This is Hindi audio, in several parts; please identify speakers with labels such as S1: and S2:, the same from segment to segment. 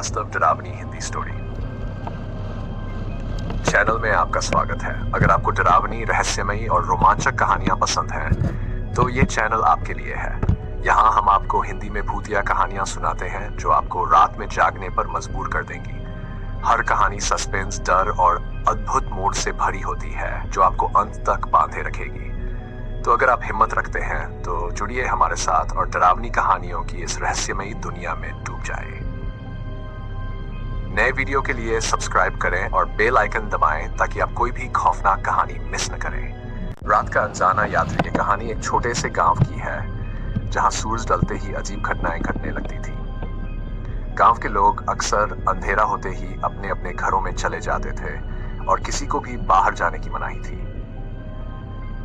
S1: वास्तव डरावनी हिंदी स्टोरी चैनल में आपका स्वागत है। अगर आपको डरावनी, रहस्यमयी और रोमांचक कहानियां पसंद हैं, तो ये चैनल आपके लिए है। यहाँ हम आपको हिंदी में भूतिया कहानियां सुनाते हैं जो आपको रात में जागने पर मजबूर कर देंगी। हर कहानी सस्पेंस, डर और अद्भुत मोड़ से भरी होती है जो आपको अंत तक बांधे रखेगी। तो अगर आप हिम्मत रखते हैं तो जुड़िए हमारे साथ और डरावनी कहानियों की इस रहस्यमयी दुनिया में डूब जाए। नए वीडियो के लिए सब्सक्राइब करें और बेल आइकन दबाएं ताकि आप कोई भी खौफनाक कहानी मिस न करें। रात का अनजाना यात्री। ये कहानी एक छोटे से गांव की है जहां सूरज डलते ही अजीब घटनाएं घटने लगती थी। गांव के लोग अक्सर अंधेरा होते ही अपने अपने घरों में चले जाते थे और किसी को भी बाहर जाने की मनाही थी।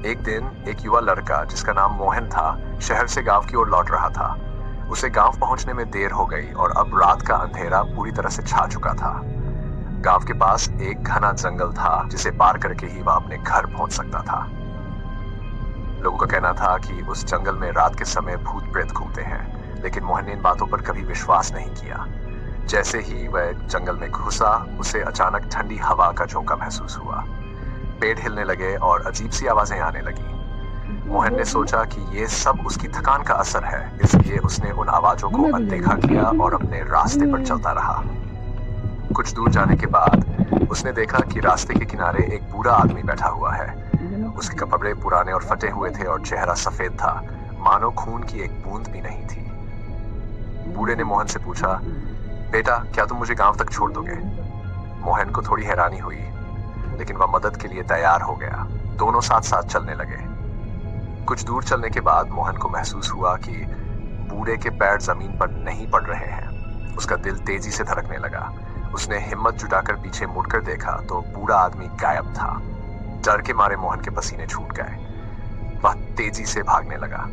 S1: एक दिन एक युवा लड़का जिसका नाम मोहन था शहर से गांव की ओर लौट रहा था। उसे गांव पहुंचने में देर हो गई और अब रात का अंधेरा पूरी तरह से छा चुका था। गांव के पास एक घना जंगल था जिसे पार करके ही वह अपने घर पहुंच सकता था। लोगों का कहना था कि उस जंगल में रात के समय भूत प्रेत घूमते हैं, लेकिन मोहन ने इन बातों पर कभी विश्वास नहीं किया। जैसे ही वह जंगल में घुसा, उसे अचानक ठंडी हवा का झोंका महसूस हुआ। पेड़ हिलने लगे और अजीब सी आवाजें आने लगी। मोहन ने सोचा कि ये सब उसकी थकान का असर है, इसलिए उसने उन आवाजों को अनदेखा किया और अपने रास्ते पर चलता रहा। कुछ दूर जाने के बाद उसने देखा कि रास्ते के किनारे एक बूढ़ा आदमी बैठा हुआ है। उसके कपड़े पुराने और फटे हुए थे और चेहरा सफेद था, मानो खून की एक बूंद भी नहीं थी। बूढ़े ने मोहन से पूछा, बेटा क्या तुम मुझे गांव तक छोड़ दोगे? मोहन को थोड़ी हैरानी हुई, लेकिन वह मदद के लिए तैयार हो गया। दोनों साथ साथ चलने लगे। कुछ दूर चलने के बाद मोहन को महसूस हुआ कि बूढ़े के पैर जमीन पर नहीं पड़ रहे हैं। उसका दिल तेजी से धड़कने लगा। उसने हिम्मत जुटाकर पीछे मुड़कर देखा तो बूढ़ा आदमी गायब था। डर के मारे मोहन के पसीने छूट गए। वह तेजी से भागने लगा।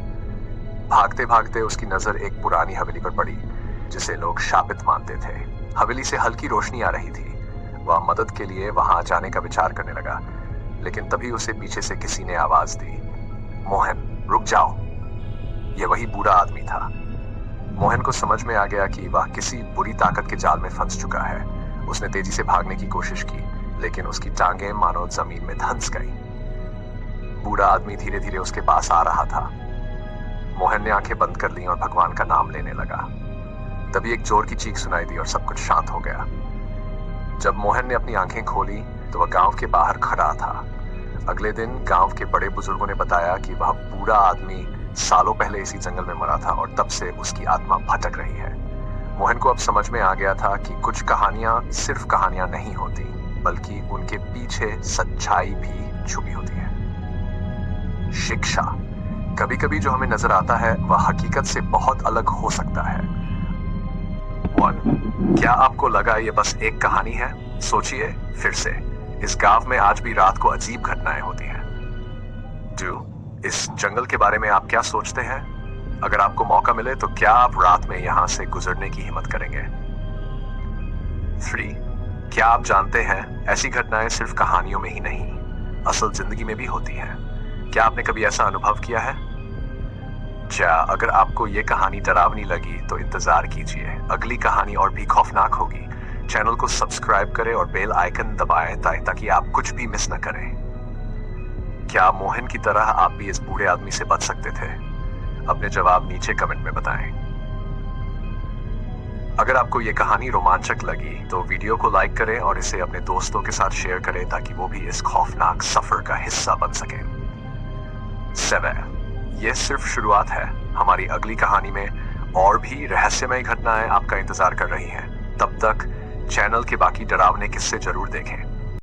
S1: भागते भागते उसकी नजर एक पुरानी हवेली पर पड़ी जिसे लोग शापित मानते थे। हवेली से हल्की रोशनी आ रही थी। वह मदद के लिए वहां जाने का विचार करने लगा, लेकिन तभी उसे पीछे से किसी ने आवाज दी, मोहन रुक जाओ। यह वही बूढ़ा आदमी था। मोहन को समझ में आ गया कि वह किसी बुरी ताकत के जाल में फंस चुका है। उसने तेजी से भागने की कोशिश की, लेकिन उसकी टांगें मानो जमीन में धंस गई। बूढ़ा आदमी धीरे धीरे उसके पास आ रहा था। मोहन ने आंखें बंद कर ली और भगवान का नाम लेने लगा। तभी एक जोर की चीख सुनाई दी और सब कुछ शांत हो गया। जब मोहन ने अपनी आंखें खोली तो वह गांव के बाहर खड़ा था। अगले दिन गांव के बड़े बुजुर्गों ने बताया कि वह बूढ़ा आदमी सालों पहले इसी जंगल में मरा था और तब से उसकी आत्मा भटक रही है। मोहन को अब समझ में आ गया था कि कुछ कहानियां सिर्फ कहानियां नहीं होती, बल्कि उनके पीछे सच्चाई भी छुपी होती है। शिक्षा। कभी कभी जो हमें नजर आता है वह हकीकत से बहुत अलग हो सकता है। 1. क्या आपको लगा ये बस एक कहानी है? सोचिए फिर से। इस गांव में आज भी रात को अजीब घटनाएं होती हैं। 2. इस जंगल के बारे में आप क्या सोचते हैं? अगर आपको मौका मिले तो क्या आप रात में यहां से गुजरने की हिम्मत करेंगे? 3. क्या आप जानते हैं ऐसी घटनाएं सिर्फ कहानियों में ही नहीं, असल जिंदगी में भी होती हैं। क्या आपने कभी ऐसा अनुभव किया है? अगर आपको ये कहानी डरावनी लगी तो इंतजार कीजिए, अगली कहानी और भी खौफनाक होगी। चैनल को सब्सक्राइब करें और बेल आइकन दबाएं ताकि आप कुछ भी मिस न करें। क्या मोहन की तरह आप भी इस बूढ़े आदमी से बच सकते थे? अपने जवाब नीचे कमेंट में बताएं। अगर आपको ये कहानी रोमांचक लगी तो वीडियो को लाइक करें और इसे अपने दोस्तों के साथ शेयर करें ताकि वो भी इस खौफनाक सफर का हिस्सा बन सकें। 7. ये सिर्फ शुरुआत है। हमारी अगली कहानी में और भी रहस्यमय घटनाएं आपका इंतजार कर रही हैं। तब तक चैनल के बाकी डरावने किस्से जरूर देखें।